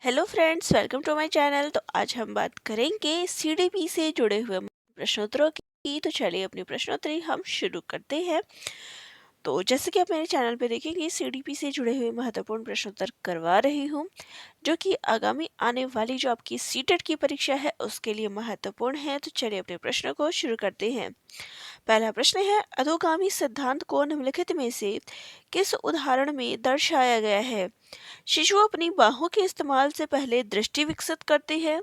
Hello friends, welcome to my channel. तो आज हम बात करेंगे सीडीपी से जुड़े हुए प्रश्नोत्तरों की। तो चलिए अपनी प्रश्नोत्तरी हम शुरू करते हैं। तो जैसे कि आप मेरे चैनल पे देखेंगे, सीडीपी से जुड़े हुए महत्वपूर्ण प्रश्नोत्तर करवा रही हूँ, जो कि आगामी आने वाली जो आपकी सीटेट की परीक्षा है उसके लिए महत्वपूर्ण है। तो चलिए अपने प्रश्नों को शुरू करते हैं। पहला प्रश्न है, अधोगामी सिद्धांत को निम्नलिखित में से किस उदाहरण में दर्शाया गया है? शिशु अपनी बाहों के इस्तेमाल से पहले दृष्टि विकसित करते हैं।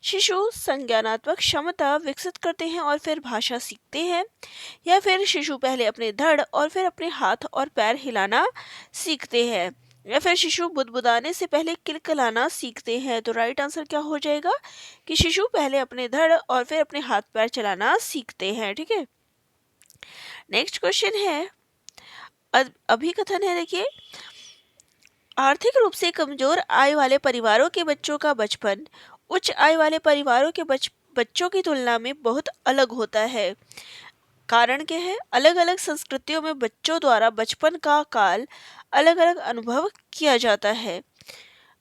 शिशु संज्ञानात्मक क्षमता विकसित करते हैं और फिर भाषा सीखते हैं। या फिर शिशु पहले अपने धड़ और फिर अपने हाथ और पैर हिलाना सीखते हैं। या फिर शिशु बुदबुदाने से पहले किलकिलाना सीखते हैं। तो राइट आंसर क्या हो जाएगा कि शिशु पहले अपने धड़ और फिर अपने हाथ पैर चलाना सीखते हैं। ठीक है, नेक्स्ट क्वेश्चन है, अभिकथन है, देखिए, आर्थिक रूप से कमजोर आय वाले परिवारों के बच्चों का बचपन उच्च आय वाले परिवारों के बच्चों की तुलना में बहुत अलग होता है। कारण क्या है? अलग अलग संस्कृतियों में बच्चों द्वारा बचपन का काल अलग अलग अनुभव किया जाता है।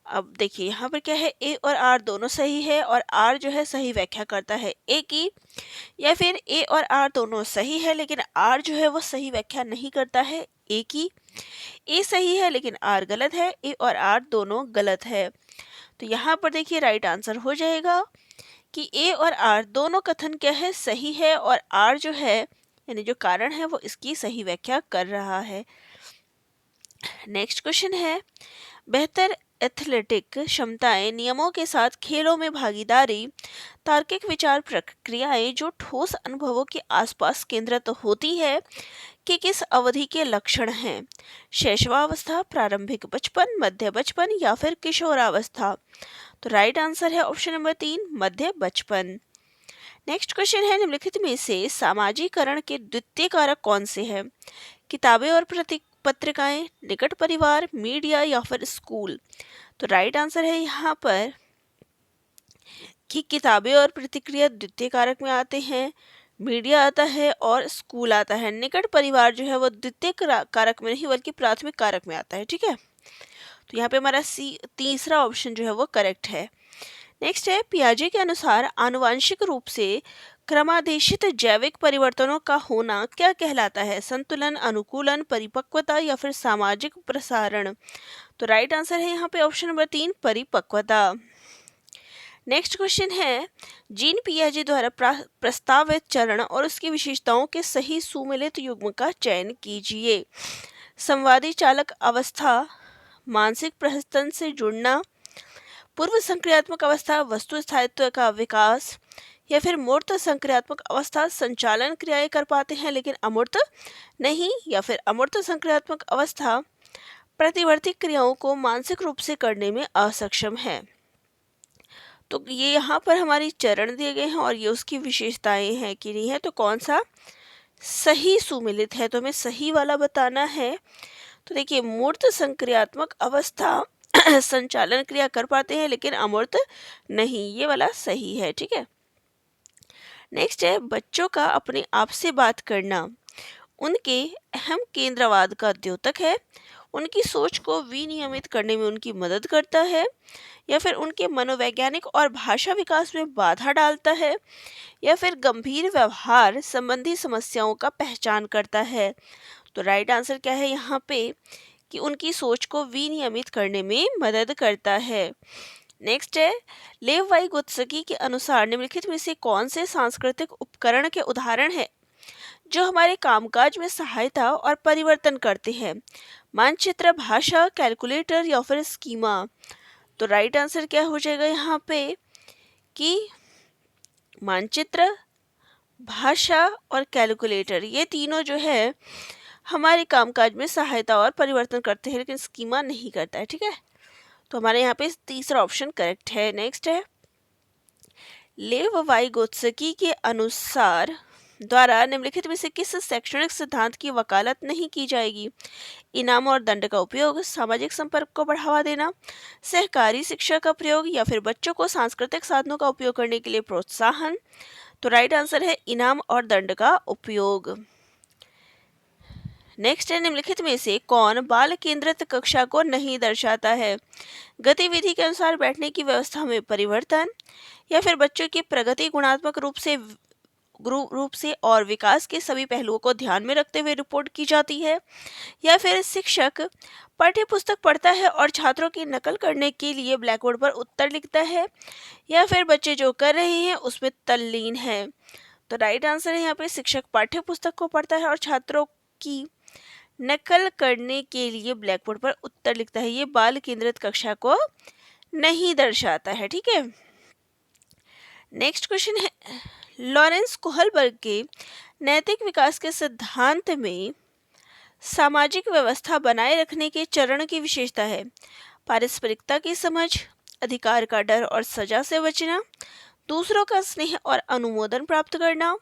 अब देखिए यहाँ पर क्या है, ए और आर दोनों सही है और आर जो है सही व्याख्या करता है ए की, या फिर ए और आर दोनों सही है लेकिन आर जो है वो सही व्याख्या नहीं करता है ए की। ए सही है लेकिन आर गलत है, ए और आर दोनों गलत है। तो यहाँ पर देखिए राइट आंसर हो जाएगा कि ए और आर दोनों कथन क्या है, सही है, और आर जो है यानी जो कारण है वो इसकी सही व्याख्या कर रहा है। नेक्स्ट क्वेश्चन है, बेहतर एथलेटिक क्षमताएं नियमों के साथ खेलों में भागीदारी तार्किक विचार प्रक्रियाएं जो ठोस अनुभवों के आसपास केंद्रित होती है कि किस अवधि के लक्षण हैं? शैशवावस्था, प्रारंभिक बचपन, मध्य बचपन या फिर किशोरावस्था? तो राइट आंसर है ऑप्शन नंबर 3, मध्य बचपन। नेक्स्ट क्वेश्चन है, निम्नलिखित में से सामाजिकरण के द्वितीय कारक कौन से हैं? किताबें और पत्रिकाएं, निकट परिवार, मीडिया या फिर स्कूल? तो राइट आंसर है यहाँ पर कि किताबें और प्रतिक्रिया द्वितीय कारक में आते हैं, मीडिया आता है और स्कूल आता है। निकट परिवार जो है वो द्वितीय कारक में नहीं बल्कि प्राथमिक कारक में आता है। ठीक है, तो यहाँ पे हमारा तीसरा ऑप्शन जो है वो करेक्ट है। नेक्स्ट है, पियाजे के अनुसार आनुवांशिक रूप से क्रमादेशित जैविक परिवर्तनों का होना क्या कहलाता है? संतुलन, अनुकूलन, परिपक्वता या फिर सामाजिक प्रसारण? तो राइट आंसर है यहाँ पे ऑप्शन नंबर 3, परिपक्वता। नेक्स्ट क्वेश्चन है, जीन पियाजे द्वारा प्रस्तावित चरण और उसकी विशेषताओं के सही सुमेलित युग्म का चयन कीजिए। संवादी चालक अवस्था, मानसिक प्रहसन से जुड़ना, पूर्व संक्रियात्मक अवस्था, वस्तु स्थायित्व का विकास, या फिर मूर्त संक्रियात्मक अवस्था, संचालन क्रियाएं कर पाते हैं लेकिन अमूर्त नहीं, या फिर अमूर्त संक्रियात्मक अवस्था प्रतिवर्ती क्रियाओं को मानसिक रूप से करने में असक्षम है। तो ये यहाँ पर हमारी चरण दिए गए हैं और ये उसकी विशेषताएं हैं कि नहीं है, तो कौन सा सही सुमेलित है? तो हमें सही वाला बताना है। तो देखिए, मूर्त संक्रियात्मक अवस्था संचालन क्रिया कर पाते हैं लेकिन अमूर्त नहीं, ये वाला सही है। ठीक है, नेक्स्ट है, बच्चों का अपने आप से बात करना उनके अहम केंद्रवाद का द्योतक है, उनकी सोच को विनियमित करने में उनकी मदद करता है, या फिर उनके मनोवैज्ञानिक और भाषा विकास में बाधा डालता है, या फिर गंभीर व्यवहार संबंधी समस्याओं का पहचान करता है? तो राइट आंसर क्या है यहाँ पे कि उनकी सोच को विनियमित करने में मदद करता है। नेक्स्ट है, लेव वाइगोत्स्की के अनुसार निम्नलिखित में से कौन से सांस्कृतिक उपकरण के उदाहरण है जो हमारे कामकाज में सहायता और परिवर्तन करते हैं? मानचित्र, भाषा, कैलकुलेटर या फिर स्कीमा? तो राइट आंसर क्या हो जाएगा यहाँ पे कि मानचित्र, भाषा और कैलकुलेटर, ये तीनों जो है हमारे कामकाज में सहायता और परिवर्तन करते हैं लेकिन स्कीमा नहीं करता है। ठीक है, तो हमारे यहाँ पे तीसरा ऑप्शन करेक्ट है। नेक्स्ट है, लेव वाइगोत्स्की के अनुसार द्वारा निम्नलिखित में से किस शैक्षणिक सिद्धांत की वकालत नहीं की जाएगी? इनाम और दंड का उपयोग, सामाजिक संपर्क को बढ़ावा देना, सहकारी शिक्षा का प्रयोग, या फिर बच्चों को सांस्कृतिक साधनों का उपयोग करने के लिए प्रोत्साहन? तो राइट आंसर है इनाम और दंड का उपयोग। नेक्स्ट है, निम्नलिखित में से कौन बाल केंद्रित कक्षा को नहीं दर्शाता है? गतिविधि के अनुसार बैठने की व्यवस्था में परिवर्तन, या फिर बच्चों की प्रगति गुणात्मक रूप से और विकास के सभी पहलुओं को ध्यान में रखते हुए रिपोर्ट की जाती है, या फिर शिक्षक पाठ्य पुस्तक पढ़ता है और छात्रों की नकल करने के लिए ब्लैकबोर्ड पर उत्तर लिखता है, या फिर बच्चे जो कर रहे हैं उसमें तल्लीन है? तो राइट आंसर है यहाँ पे शिक्षक पाठ्य पुस्तक को पढ़ता है और छात्रों की नकल करने के लिए ब्लैकबोर्ड पर उत्तर लिखता है। ये बाल केंद्रित कक्षा को नहीं दर्शाता है। ठीक है, नेक्स्ट क्वेश्चन है, लॉरेंस कोहलबर्ग के नैतिक विकास के सिद्धांत में सामाजिक व्यवस्था बनाए रखने के चरण की विशेषता है? पारस्परिकता की समझ, अधिकार का डर और सजा से बचना, दूसरों का स्नेह और अनुमोदन प्राप्त करना,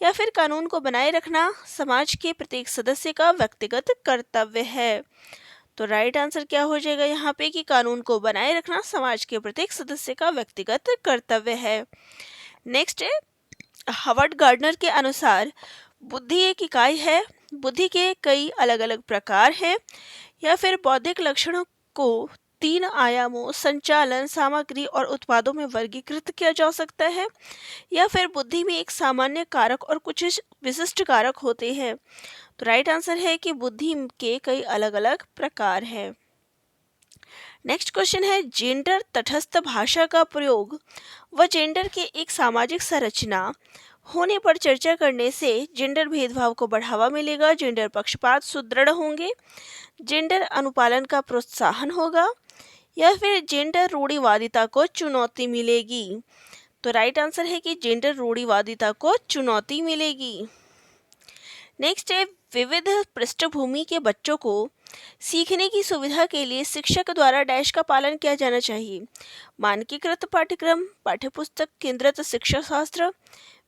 या फिर कानून को बनाए रखना समाज के प्रत्येक सदस्य का व्यक्तिगत कर्तव्य है? तो राइट आंसर क्या हो जाएगा यहाँ पे कि कानून को बनाए रखना समाज के प्रत्येक सदस्य का व्यक्तिगत कर्तव्य है। नेक्स्ट है, हावर्ड गार्डनर के अनुसार बुद्धि एक इकाई है, बुद्धि के कई अलग अलग प्रकार हैं, या फिर बौद्धिक लक्षणों को 3 आयामों संचालन, सामग्री और उत्पादों में वर्गीकृत किया जा सकता है, या फिर बुद्धि में एक सामान्य कारक और कुछ विशिष्ट कारक होते हैं? तो राइट आंसर है कि बुद्धि के कई अलग अलग प्रकार हैं। नेक्स्ट क्वेश्चन है, जेंडर तटस्थ भाषा का प्रयोग व जेंडर के एक सामाजिक संरचना होने पर चर्चा करने से जेंडर भेदभाव को बढ़ावा मिलेगा, जेंडर पक्षपात सुदृढ़ होंगे, जेंडर अनुपालन का प्रोत्साहन होगा, या फिर जेंडर रूढ़िवादिता को चुनौती मिलेगी? तो राइट आंसर है कि जेंडर रूढ़िवादिता को चुनौती मिलेगी। नेक्स्ट है, विविध पृष्ठभूमि के बच्चों को सीखने की सुविधा के लिए शिक्षक द्वारा डैश का पालन किया जाना चाहिए? मानकीकृत पाठ्यक्रम, पाठ्यपुस्तक केंद्रित शिक्षा शास्त्र,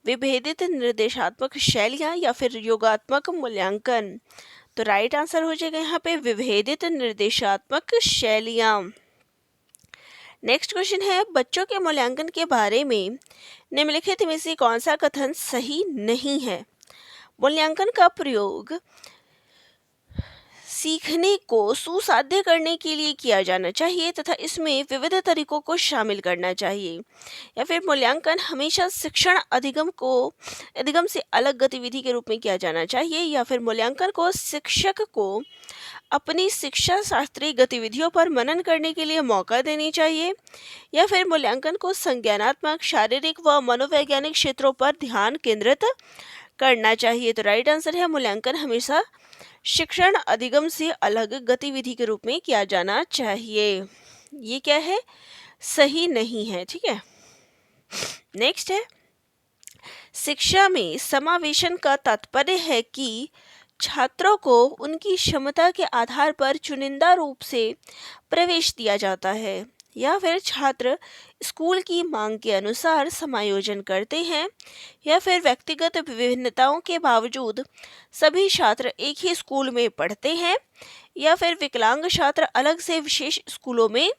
विभेदित निर्देशात्मक शैलियाँ, या फिर योगात्मक मूल्यांकन? तो राइट आंसर हो जाएगा यहाँ पे विभेदित निर्देशात्मक शैलियाँ। नेक्स्ट क्वेश्चन है, बच्चों के मूल्यांकन के बारे में निम्नलिखित में से कौन सा कथन सही नहीं है? मूल्यांकन का प्रयोग सीखने को सुसाध्य करने के लिए किया जाना चाहिए तथा इसमें विविध तरीकों को शामिल करना चाहिए, या फिर मूल्यांकन हमेशा शिक्षण अधिगम से अलग गतिविधि के रूप में किया जाना चाहिए, या फिर मूल्यांकन को शिक्षक को अपनी शिक्षा शास्त्रीय गतिविधियों पर मनन करने के लिए मौका देनी चाहिए, या फिर मूल्यांकन को संज्ञानात्मक, शारीरिक व मनोवैज्ञानिक क्षेत्रों पर ध्यान केंद्रित करना चाहिए? तो राइट आंसर है मूल्यांकन हमेशा शिक्षण अधिगम से अलग गतिविधि के रूप में किया जाना चाहिए। ये क्या है? सही नहीं है। ठीक है, नेक्स्ट है, शिक्षा में समावेशन का तात्पर्य है कि छात्रों को उनकी क्षमता के आधार पर चुनिंदा रूप से प्रवेश दिया जाता है, या फिर छात्र स्कूल की मांग के अनुसार समायोजन करते हैं, या फिर व्यक्तिगत विभिन्नताओं के बावजूद सभी छात्र एक ही स्कूल में पढ़ते हैं, या फिर विकलांग छात्र अलग से विशेष स्कूलों में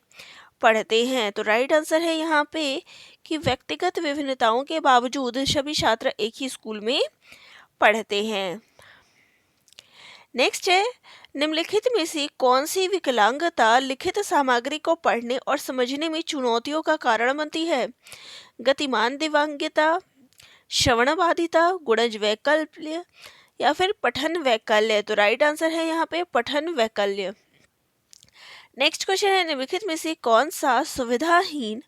पढ़ते हैं? तो राइट आंसर है यहाँ पे कि व्यक्तिगत विभिन्नताओं के बावजूद सभी छात्र एक ही स्कूल में पढ़ते हैं। नेक्स्ट है, निम्नलिखित में से कौन सी विकलांगता लिखित सामग्री को पढ़ने और समझने में चुनौतियों का कारण बनती है? गतिमान दिव्यांगता, श्रवण बाधिता, गुणज वैकल्य, या फिर पठन वैकल्य? तो राइट आंसर है यहाँ पे पठन वैकल्य। नेक्स्ट क्वेश्चन है, निम्नलिखित में से कौन सा सुविधाहीन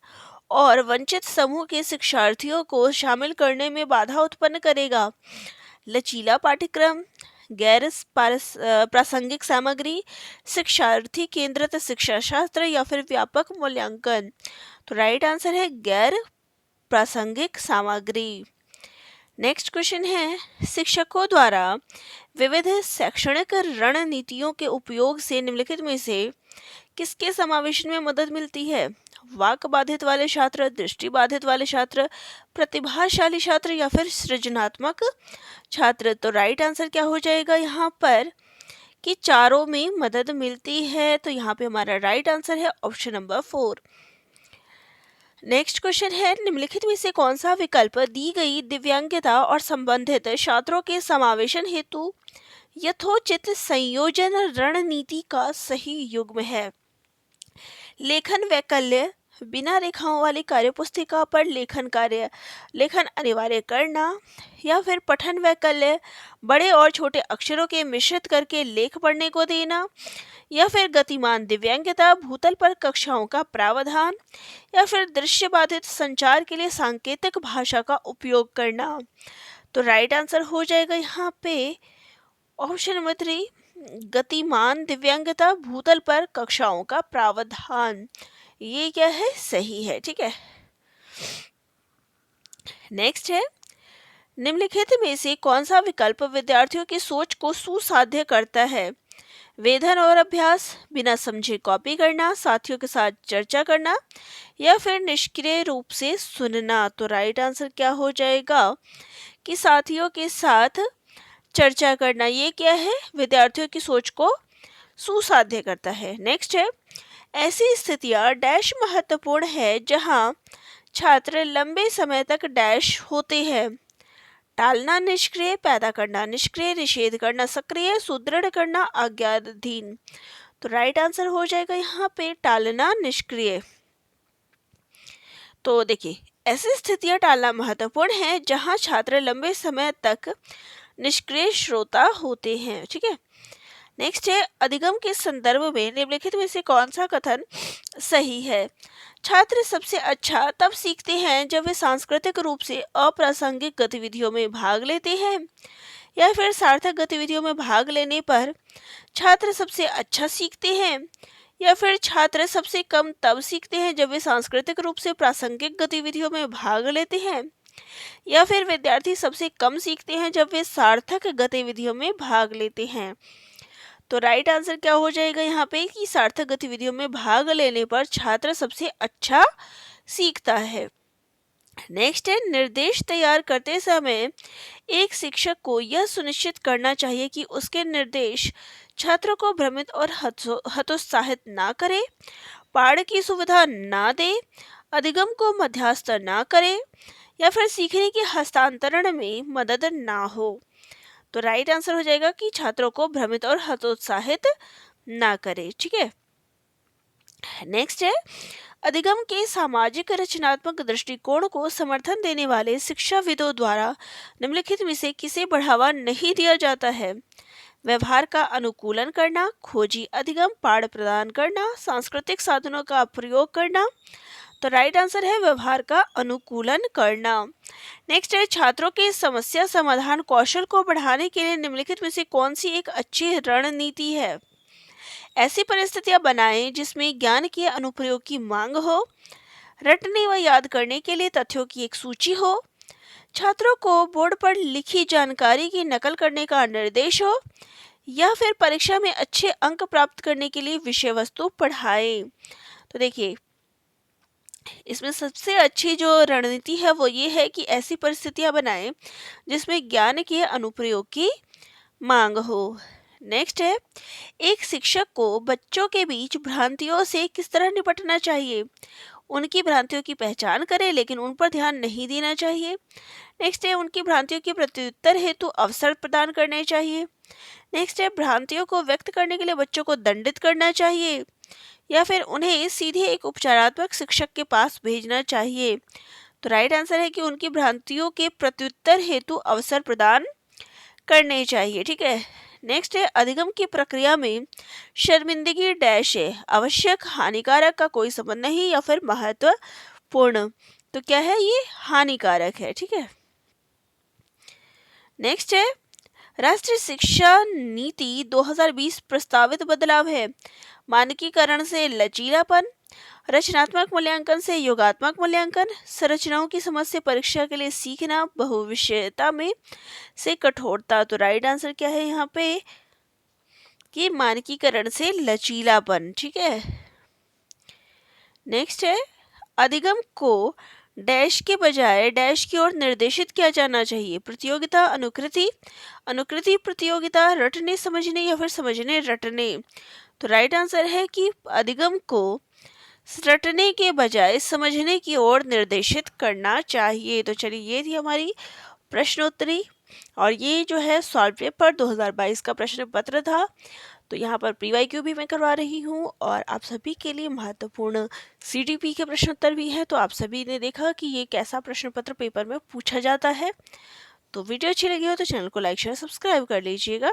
और वंचित समूह के शिक्षार्थियों को शामिल करने में बाधा उत्पन्न करेगा? लचीला पाठ्यक्रम, गैर प्रासंगिक सामग्री, शिक्षार्थी केंद्रित शिक्षा शास्त्र, या फिर व्यापक मूल्यांकन? तो राइट आंसर है गैर प्रासंगिक सामग्री। नेक्स्ट क्वेश्चन है, शिक्षकों द्वारा विविध शैक्षणिक रणनीतियों के उपयोग से निम्नलिखित में से किसके समावेशन में मदद मिलती है? वाक बाधित वाले छात्र, दृष्टि बाधित वाले छात्र, प्रतिभाशाली छात्र, या फिर सृजनात्मक छात्र? तो राइट आंसर क्या हो जाएगा यहाँ पर कि चारों में मदद मिलती है। तो यहाँ पे हमारा राइट आंसर है ऑप्शन नंबर 4। नेक्स्ट क्वेश्चन है, निम्नलिखित में से कौन सा विकल्प दी गई दिव्यांगता और संबंधित छात्रों के समावेशन हेतु यथोचित संयोजन रणनीति का सही युग्म है। लेखन वैकल्य, बिना रेखाओं वाली कार्यपुस्तिका पर लेखन अनिवार्य करना, या फिर पठन वैकल्य, बड़े और छोटे अक्षरों के मिश्रित करके लेख पढ़ने को देना, या फिर गतिमान दिव्यांगता, भूतल पर कक्षाओं का प्रावधान, या फिर दृश्य बाधित संचार के लिए सांकेतिक भाषा का उपयोग करना। तो राइट आंसर हो जाएगा यहाँ पे ऑप्शन नंबर 3, गतिमान दिव्यांगता, भूतल पर कक्षाओं का प्रावधान। ये क्या है, सही है। ठीक है, नेक्स्ट है, निम्नलिखित में से कौन सा विकल्प विद्यार्थियों की सोच को सुसाध्य करता है? वेधन और अभ्यास, बिना समझे कॉपी करना, साथियों के साथ चर्चा करना, या फिर निष्क्रिय रूप से सुनना। तो राइट आंसर क्या हो जाएगा कि साथियों के साथ चर्चा करना। ये क्या है, विद्यार्थियों की सोच को सुसाध्य करता है। नेक्स्ट है, ऐसी स्थितियां डैश महत्वपूर्ण है जहां छात्र लंबे समय तक डैश होते हैं। टालना, निष्क्रिय, पैदा करना, निष्क्रिय, निषेध करना, सक्रिय, सुदृढ़ करना, आज्ञाधीन। तो राइट आंसर हो जाएगा यहाँ पे टालना, निष्क्रिय। तो देखिए, ऐसी स्थितियां टालना महत्वपूर्ण है जहां छात्र लंबे समय तक निष्क्रिय श्रोता होते हैं। ठीक है, नेक्स्ट है, अधिगम के संदर्भ में निम्नलिखित में से कौन सा कथन सही है? छात्र सबसे अच्छा तब सीखते हैं जब वे सांस्कृतिक रूप से अप्रासंगिक गतिविधियों में भाग लेते हैं, या फिर सार्थक गतिविधियों में भाग लेने पर छात्र सबसे अच्छा सीखते हैं, या फिर छात्र सबसे कम तब सीखते हैं जब वे सांस्कृतिक रूप से प्रासंगिक गतिविधियों में भाग लेते हैं, या फिर विद्यार्थी सबसे कम सीखते हैं जब वे सार्थक गतिविधियों में भाग लेते हैं। तो राइट आंसर क्या हो जाएगा यहाँ पे कि सार्थक गतिविधियों में भाग लेने पर छात्र सबसे अच्छा सीखता है। नेक्स्ट है, निर्देश तैयार करते समय एक शिक्षक को यह सुनिश्चित करना चाहिए कि उसके निर्देश छात्रों को भ्रमित और हतोत्साहित ना करे, पाठ की सुविधा ना दे, अधिगम को मध्यस्थ ना करे, या फिर सीखने के हस्तांतरण में मदद ना हो। तो राइट आंसर हो जाएगा कि छात्रों को भ्रमित और हतोत्साहित ना करे। ठीक है, नेक्स्ट है, अधिगम के सामाजिक रचनात्मक दृष्टिकोण को समर्थन देने वाले शिक्षाविदों द्वारा निम्नलिखित में से किसे बढ़ावा नहीं दिया जाता है? व्यवहार का अनुकूलन करना, खोजी अधिगम, पाठ प्रदान करना, सांस्कृतिक साधनों का प्रयोग करना। तो राइट आंसर है व्यवहार का अनुकूलन करना। नेक्स्ट है, छात्रों के समस्या समाधान कौशल को बढ़ाने के लिए निम्नलिखित में से कौन सी एक अच्छी रणनीति है? ऐसी परिस्थितियां बनाएं जिसमें ज्ञान के अनुप्रयोग की मांग हो, रटने व याद करने के लिए तथ्यों की एक सूची हो, छात्रों को बोर्ड पर लिखी जानकारी की नकल करने का निर्देश हो, या फिर परीक्षा में अच्छे अंक प्राप्त करने के लिए विषय वस्तु पढ़ाएं। तो देखिए, इसमें सबसे अच्छी जो रणनीति है वो ये है कि ऐसी परिस्थितियां बनाएं जिसमें ज्ञान के अनुप्रयोग की मांग हो। नेक्स्ट है, एक शिक्षक को बच्चों के बीच भ्रांतियों से किस तरह निपटना चाहिए? उनकी भ्रांतियों की पहचान करें लेकिन उन पर ध्यान नहीं देना चाहिए। नेक्स्ट है, उनकी भ्रांतियों के प्रत्युत्तर हेतु अवसर प्रदान करने चाहिए। नेक्स्ट है, भ्रांतियों को व्यक्त करने के लिए बच्चों को दंडित करना चाहिए, या फिर उन्हें सीधे एक उपचारात्मक शिक्षक के पास भेजना चाहिए। तो राइट आंसर है कि उनकी भ्रांतियों के प्रत्युत्तर हेतु अवसर प्रदान करने चाहिए। ठीक है, नेक्स्ट है, अधिगम की प्रक्रिया में शर्मिंदगी डैश है, आवश्यक, हानिकारक का कोई संबंध नहीं, या फिर महत्वपूर्ण। तो क्या है, ये हानिकारक है। ठीक है, नेक्स्ट है, राष्ट्रीय शिक्षा नीति 2020 प्रस्तावित बदलाव है। मानकीकरण से लचीलापन, रचनात्मक मूल्यांकन से योगात्मक मूल्यांकन, संरचनाओं की समझ से परीक्षा के लिए सीखना, बहुविषयता में से कठोरता। तो राइट आंसर क्या है यहाँ पे कि मानकीकरण से लचीलापन। ठीक है, नेक्स्ट है, अधिगम को डैश के बजाय डैश की ओर निर्देशित किया जाना चाहिए। प्रतियोगिता, अनुकृति, अनुकृति प्रतियोगिता, रटने समझने, या फिर समझने रटने। तो राइट आंसर है कि अधिगम को रटने के बजाय समझने की ओर निर्देशित करना चाहिए। तो चलिए, ये थी हमारी प्रश्नोत्तरी। और ये जो है सॉल्व पेपर 2022 का प्रश्न पत्र था। तो यहाँ पर प्री-वाईक्यू भी मैं करवा रही हूँ और आप सभी के लिए महत्वपूर्ण सीडीपी के प्रश्न उत्तर भी है। तो आप सभी ने देखा कि ये कैसा प्रश्न पत्र पेपर में पूछा जाता है। तो वीडियो अच्छी लगी हो तो चैनल को लाइक शेयर सब्सक्राइब कर लीजिएगा।